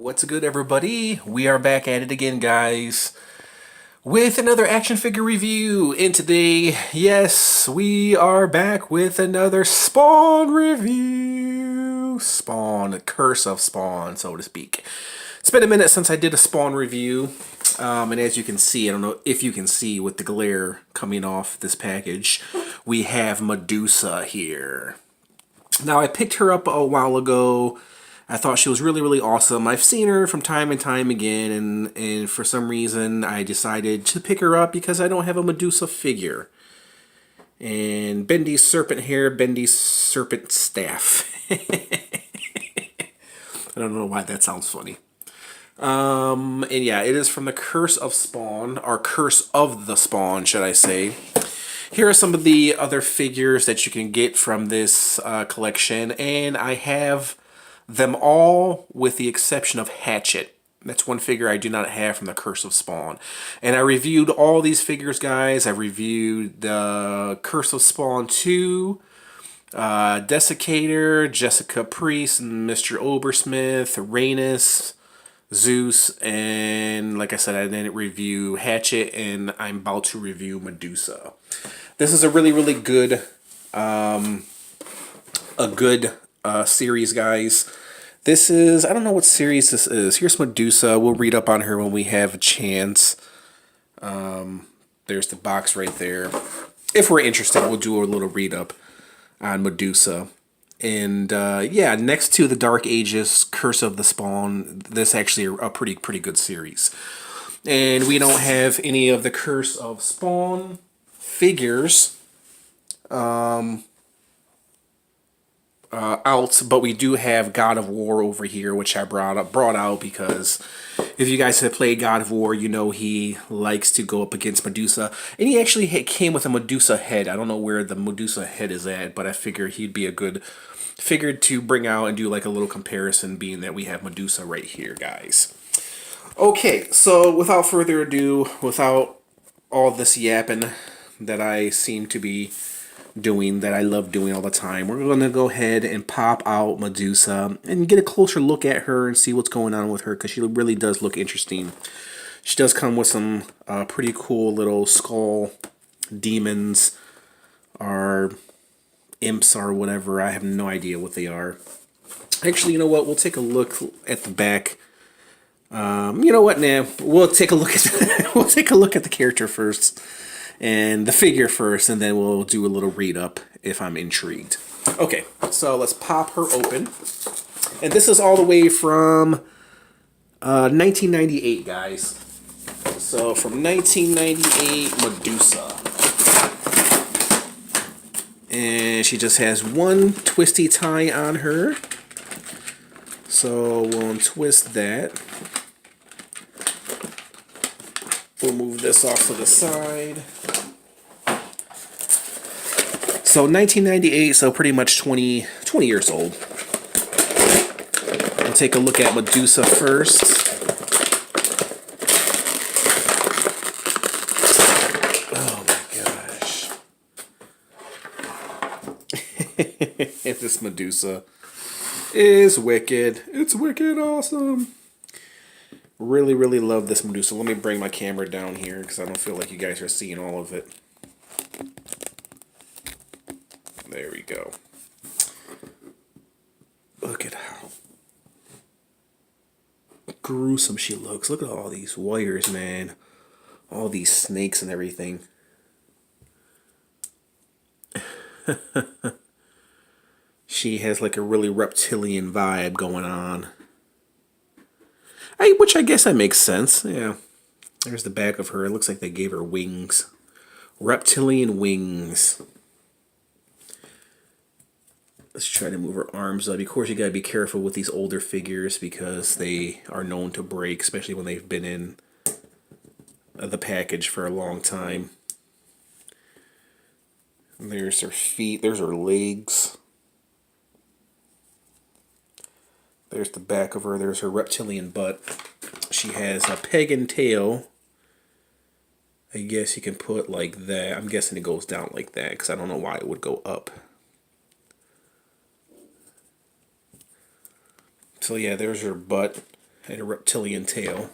What's good, everybody? We are back at it again, guys, with another action figure review. And today, yes, we are back with another Spawn review. Spawn, Curse of Spawn, so to speak. It's been a minute since I did a Spawn review, and as you can see, I don't know if you can see with the glare coming off this package, we have Medusa here. Now, I picked her up a while ago. I thought she was really, really awesome. I've seen her from time and time again, and for some reason, I decided to pick her up because I don't have a Medusa figure. And Bendy's serpent hair, Bendy's serpent staff. I don't know why that sounds funny. And yeah, it is from the Curse of Spawn, or Curse of the Spawn, should I say. Here are some of the other figures that you can get from this collection, and I have them all with the exception of Hatchet. That's one figure I do not have from the Curse of Spawn. And I reviewed all these figures, guys. I reviewed the Curse of Spawn 2, Desiccator, Jessica Priest, and Mr. Obersmith, Rhaenys, Zeus, and like I said, I didn't review Hatchet, and I'm about to review Medusa. This is a really, really good, series, guys. This is, I don't know what series this is. Here's Medusa. We'll read up on her when we have a chance. There's the box right there. If we're interested, we'll do a little read up on Medusa. And yeah, next to the Dark Ages Curse of the Spawn, this is actually a pretty good series. And we don't have any of the Curse of Spawn figures out, but we do have God of War over here, which I brought out because if you guys have played God of War, you know he likes to go up against Medusa, and he actually came with a Medusa head. I don't know where the Medusa head is at, but I figured he'd be a good figure to bring out and do like a little comparison, being that we have Medusa right here, guys. Okay, so without further ado, without all this yapping that I seem to be doing, that I love doing all the time, we're going to go ahead and pop out Medusa and get a closer look at her and see what's going on with her, because she really does look interesting. She does come with some pretty cool little skull demons or imps or whatever. I have no idea what they are. Actually, you know what? We'll take a look at the back. You know what? Nah, we'll take a look at we'll take a look at the character first and the figure first, and then we'll do a little read up if I'm intrigued. Okay, so let's pop her open, and this is all the way from 1998, guys. So from 1998, Medusa, and she just has one twisty tie on her. So we'll untwist that. We'll move this off to the side. So 1998, so pretty much 20 years old. We'll take a look at Medusa first. Oh my gosh. This Medusa is wicked. It's wicked awesome. Really, really love this Medusa. Let me bring my camera down here because I don't feel like you guys are seeing all of it. There we go. Look at how gruesome she looks. Look at all these wires, man. All these snakes and everything. She has like a really reptilian vibe going on. Which I guess that makes sense. Yeah. There's the back of her. It looks like they gave her wings. Reptilian wings. Let's try to move her arms up. Of course, you gotta be careful with these older figures because they are known to break, especially when they've been in the package for a long time. And there's her feet. There's her legs. There's the back of her. There's her reptilian butt. She has a pagan tail. I guess you can put like that. I'm guessing it goes down like that because I don't know why it would go up. So yeah, there's her butt. and a reptilian tail.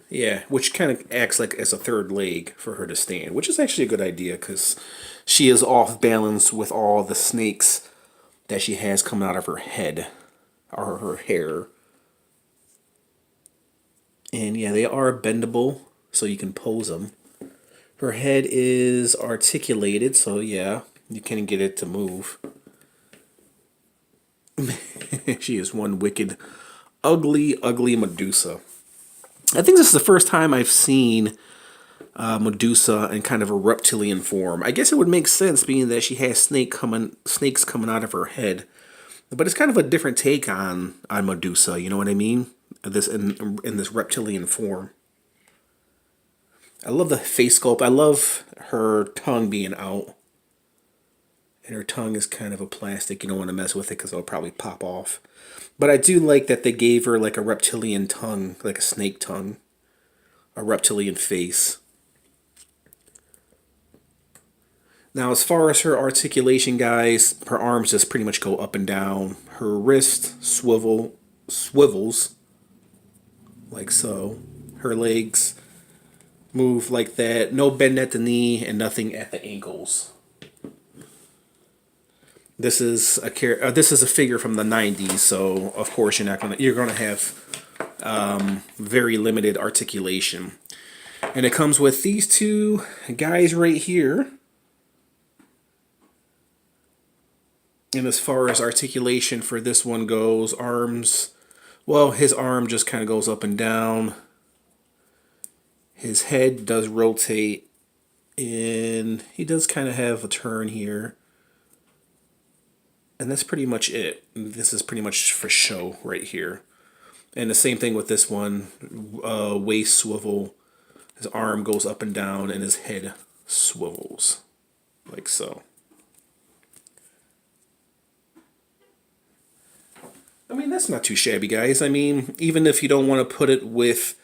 Yeah, which kind of acts like as a third leg for her to stand, which is actually a good idea because she is off balance with all the snakes that she has coming out of her head or her hair. And yeah, they are bendable, so you can pose them. Her head is articulated, so yeah, you can get it to move. She is one wicked, ugly, ugly Medusa. I think this is the first time I've seen Medusa in kind of a reptilian form. I guess it would make sense, being that she has snakes coming out of her head. But it's kind of a different take on Medusa. You know what I mean? This in this reptilian form. I love the face sculpt. I love her tongue being out. And her tongue is kind of a plastic. You don't want to mess with it because it'll probably pop off. But I do like that they gave her like a reptilian tongue, like a snake tongue. A reptilian face. Now, as far as her articulation, guys, her arms just pretty much go up and down. Her wrist swivels, like so. Her legs move like that. No bend at the knee and nothing at the ankles. This is a figure from the '90s, so of course you're gonna have very limited articulation. And it comes with these two guys right here. And as far as articulation for this one goes, arms, well, his arm just kind of goes up and down. His head does rotate, and he does kind of have a turn here. And that's pretty much it. This is pretty much for show right here. And the same thing with this one, waist swivel. His arm goes up and down, and his head swivels, like so. I mean, that's not too shabby, guys. I mean, even if you don't want to put it with,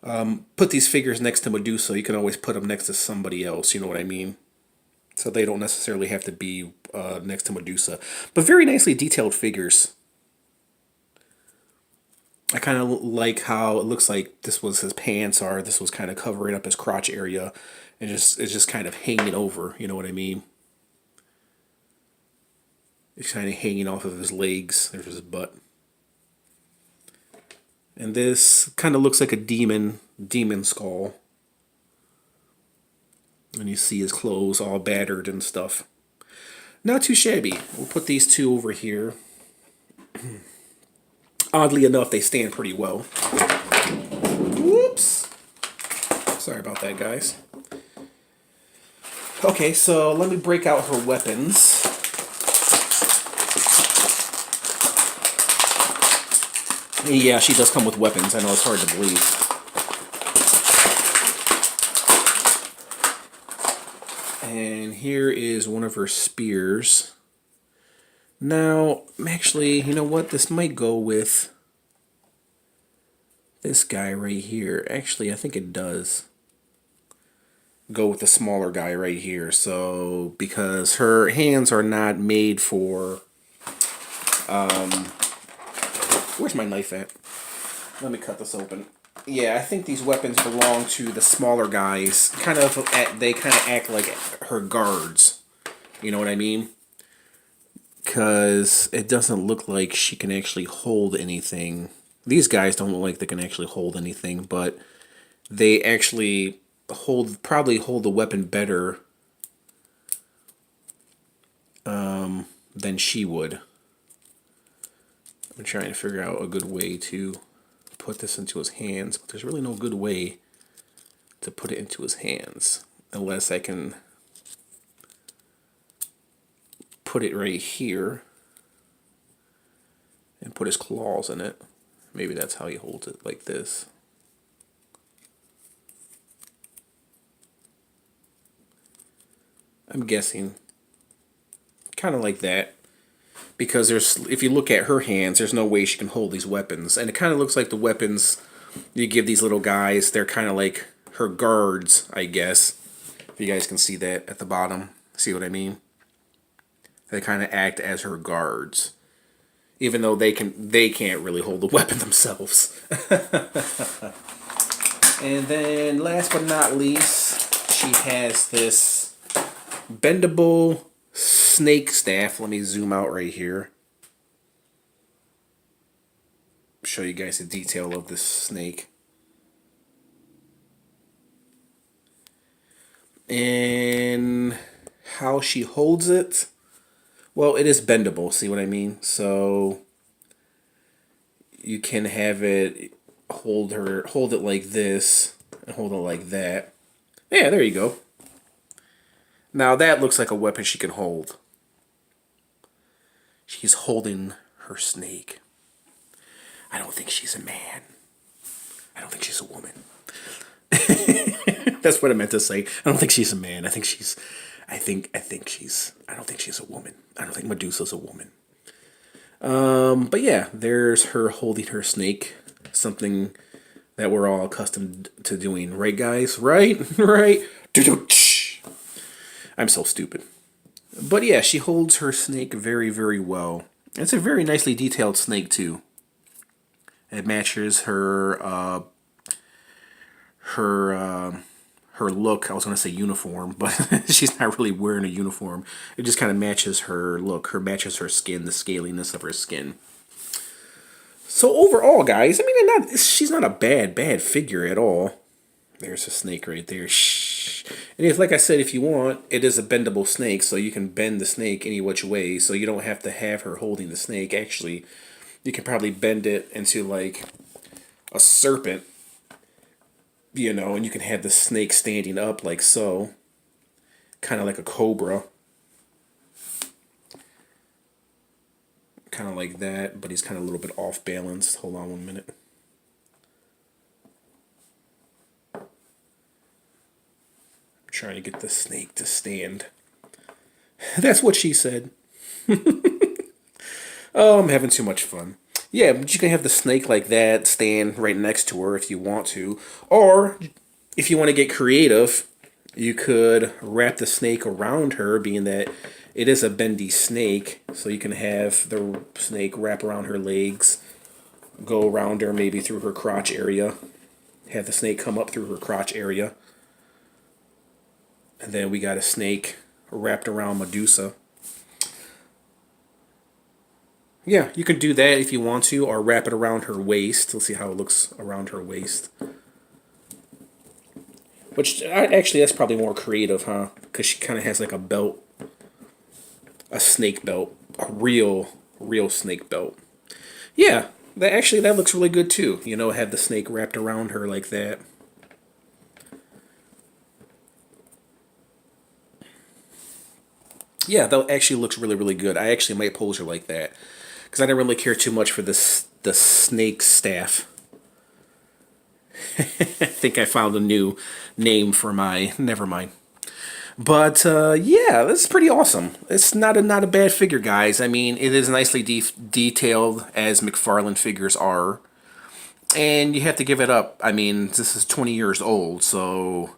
put these figures next to Medusa, you can always put them next to somebody else, you know what I mean? So they don't necessarily have to be next to Medusa. But very nicely detailed figures. I kind of like how it looks like this was his pants, or this was kind of covering up his crotch area. And it's just kind of hanging over, you know what I mean? It's kind of hanging off of his legs. There's his butt. And this kind of looks like a demon skull. And you see his clothes all battered and stuff. Not too shabby. We'll put these two over here. Oddly enough, they stand pretty well. Whoops. Sorry about that, guys. Okay, so let me break out her weapons. Yeah, she does come with weapons. I know it's hard to believe. And here is one of her spears. Now, actually, you know what? This might go with this guy right here. Actually, I think it does go with the smaller guy right here. So, because her hands are not made for... where's my knife at? Let me cut this open. Yeah, I think these weapons belong to the smaller guys. They kind of act like her guards. You know what I mean? Because it doesn't look like she can actually hold anything. These guys don't look like they can actually hold anything, but they actually probably hold the weapon better than she would. I'm trying to figure out a good way to put this into his hands, but there's really no good way to put it into his hands unless I can put it right here and put his claws in it. Maybe that's how he holds it, like this. I'm guessing kind of like that. Because if you look at her hands, there's no way she can hold these weapons. And it kind of looks like the weapons you give these little guys, they're kind of like her guards, I guess. If you guys can see that at the bottom. See what I mean? They kind of act as her guards. even though they can't really hold the weapon themselves. And then last but not least, she has this bendable snake staff. Let me zoom out right here. Show you guys the detail of this snake. And how she holds it. Well, it is bendable, see what I mean? So you can have it hold it like this and hold it like that. Yeah, there you go. Now that looks like a weapon she can hold. She's holding her snake. I don't think she's a man. I don't think she's a woman. That's what I meant to say. I don't think she's a man. I think she's I don't think she's a woman. I don't think Medusa's a woman. But yeah, there's her holding her snake. Something that we're all accustomed to doing, right guys? Right? Right? I'm so stupid. But yeah, she holds her snake very, very well. It's a very nicely detailed snake too. It matches her look. I was going to say uniform, but she's not really wearing a uniform. It just kind of matches her look. Matches her skin, the scaliness of her skin. So overall, guys, I mean, she's not a bad figure at all. There's a snake right there. Shh. And if, like I said, if you want, it is a bendable snake, so you can bend the snake any which way. So you don't have to have her holding the snake. Actually, you can probably bend it into like a serpent, you know, and you can have the snake standing up like so, kind of like a cobra, kind of like that, but he's kind of a little bit off balanced. Hold on 1 minute. I'm trying to get the snake to stand. That's what she said. Oh, I'm having too much fun. Yeah, but you can have the snake like that stand right next to her if you want to. Or, if you want to get creative, you could wrap the snake around her, being that it is a bendy snake. So you can have the snake wrap around her legs, go around her maybe through her crotch area. Have the snake come up through her crotch area. And then we got a snake wrapped around Medusa. Yeah, you could do that if you want to, or wrap it around her waist. Let's see how it looks around her waist. Which, actually, that's probably more creative, huh? Because she kind of has like a belt. A snake belt. A real snake belt. Yeah, that looks really good too. You know, have the snake wrapped around her like that. Yeah, that actually looks really, really good. I actually might pose her like that. Because I didn't really care too much for the snake staff. I think I found a new name for my... Never mind. But, yeah, that's pretty awesome. It's not a bad figure, guys. I mean, it is nicely detailed, as McFarlane figures are. And you have to give it up. I mean, this is 20 years old, so...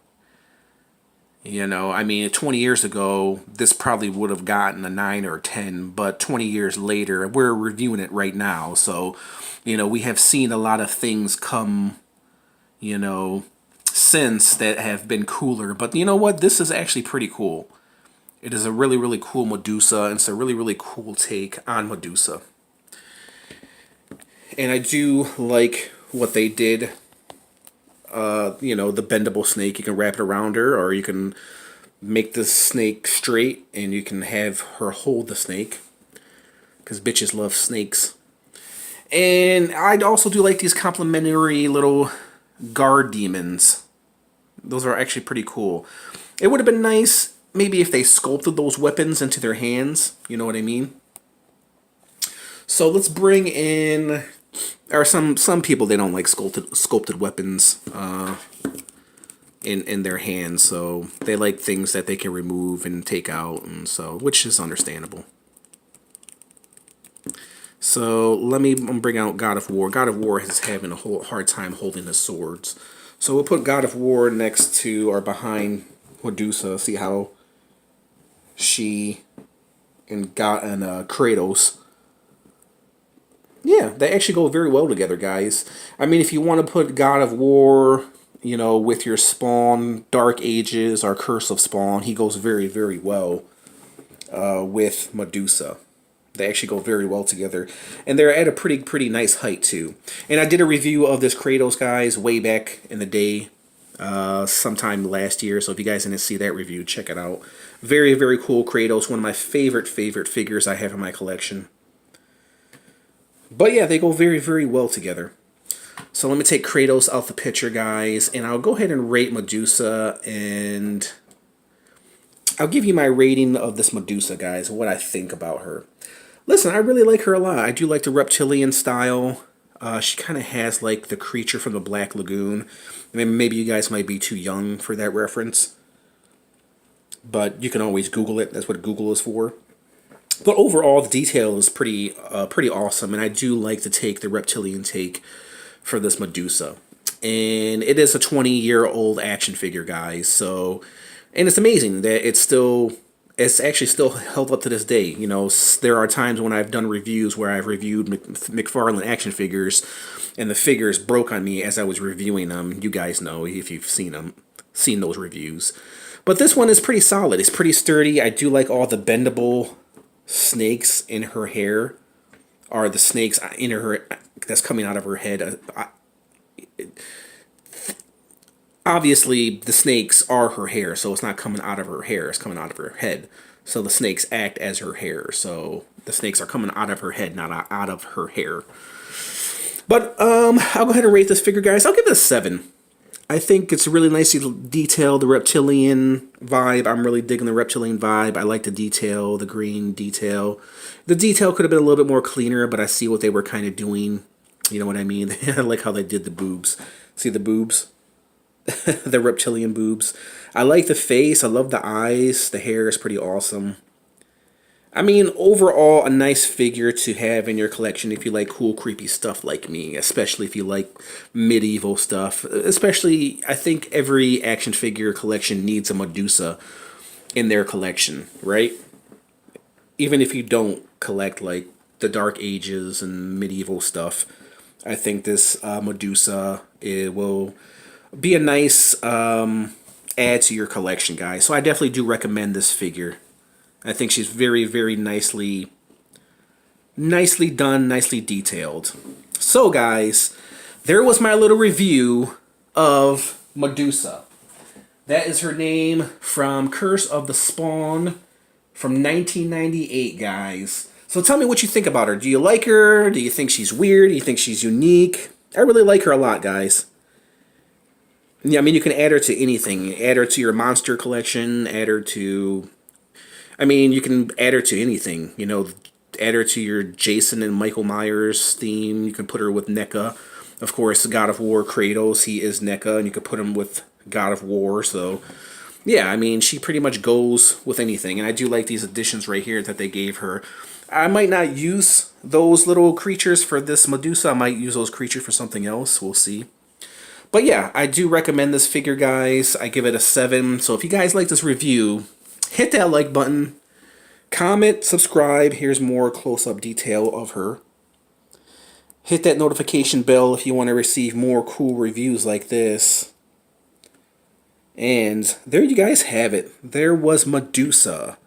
You know, I mean, 20 years ago, this probably would have gotten a 9 or a 10, but 20 years later, we're reviewing it right now. So, you know, we have seen a lot of things come, you know, since that have been cooler. But you know what? This is actually pretty cool. It is a really, really cool Medusa, and it's a really, really cool take on Medusa. And I do like what they did. You know, the bendable snake, you can wrap it around her, or you can make the snake straight and you can have her hold the snake, because bitches love snakes. And I also do like these complimentary little guard demons. Those are actually pretty cool. It would have been nice maybe if they sculpted those weapons into their hands, you know what I mean? So let's bring in... Or some people, they don't like sculpted weapons in their hands, so they like things that they can remove and take out, and so, which is understandable. So let me bring out God of War. God of War is having a whole hard time holding his swords, so we'll put God of War next to or behind Medusa. See how she and Kratos Yeah, they actually go very well together, guys. I mean, if you want to put God of War, you know, with your Spawn, Dark Ages, or Curse of Spawn, he goes very, very well with Medusa. They actually go very well together, and they're at a pretty nice height too. And I did a review of this Kratos, guys, way back in the day, sometime last year. So if you guys didn't see that review, check it out. Very, very cool Kratos. One of my favorite figures I have in my collection. But yeah, they go very, very well together. So let me take Kratos out the picture, guys, and I'll go ahead and rate Medusa, and I'll give you my rating of this Medusa, guys, what I think about her. Listen, I really like her a lot. I do like the reptilian style. She kind of has like the creature from the Black Lagoon. I mean, maybe you guys might be too young for that reference, but you can always Google it. That's what Google is for. But overall, the detail is pretty awesome, and I do like to take the reptilian take for this Medusa. And it is a 20-year-old action figure, guys. So, and it's amazing that it's actually still held up to this day. You know, there are times when I've done reviews where I've reviewed McFarlane action figures, and the figures broke on me as I was reviewing them. You guys know if you've seen those reviews. But this one is pretty solid. It's pretty sturdy. I do like all the bendable snakes in her hair, or the snakes in her that's coming out of her head. Obviously, the snakes are her hair, so it's not coming out of her hair, it's coming out of her head. So the snakes act as her hair, so the snakes are coming out of her head, not out of her hair. But I'll go ahead and rate this figure, guys. I'll give it a 7. I think it's really nicely detailed, the reptilian vibe. I'm really digging the reptilian vibe. I like the detail, the green detail. The detail could have been a little bit more cleaner, but I see what they were kind of doing. You know what I mean? I like how they did the boobs. See the boobs? The reptilian boobs. I like the face. I love the eyes. The hair is pretty awesome. I mean, overall, a nice figure to have in your collection if you like cool, creepy stuff like me, especially if you like medieval stuff. Especially, I think every action figure collection needs a Medusa in their collection, right? Even if you don't collect, like, the Dark Ages and medieval stuff, I think this Medusa, it will be a nice add to your collection, guys. So I definitely do recommend this figure. I think she's very, very nicely done, nicely detailed. So, guys, there was my little review of Medusa. That is her name from Curse of the Spawn from 1998, guys. So tell me what you think about her. Do you like her? Do you think she's weird? Do you think she's unique? I really like her a lot, guys. Yeah, I mean, you can add her to anything. Add her to your monster collection. Add her to... I mean, you can add her to anything. You know, add her to your Jason and Michael Myers theme. You can put her with NECA. Of course, God of War, Kratos, he is NECA. And you could put him with God of War. So, yeah, I mean, she pretty much goes with anything. And I do like these additions right here that they gave her. I might not use those little creatures for this Medusa. I might use those creatures for something else. We'll see. But yeah, I do recommend this figure, guys. I give it a 7. So if you guys like this review, hit that like button. Comment, subscribe. Here's more close-up detail of her. Hit that notification bell if you want to receive more cool reviews like this. And there you guys have it. There was Medusa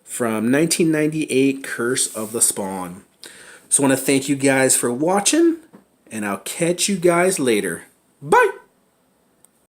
from 1998, Curse of the Spawn. So I want to thank you guys for watching, and I'll catch you guys later. Bye!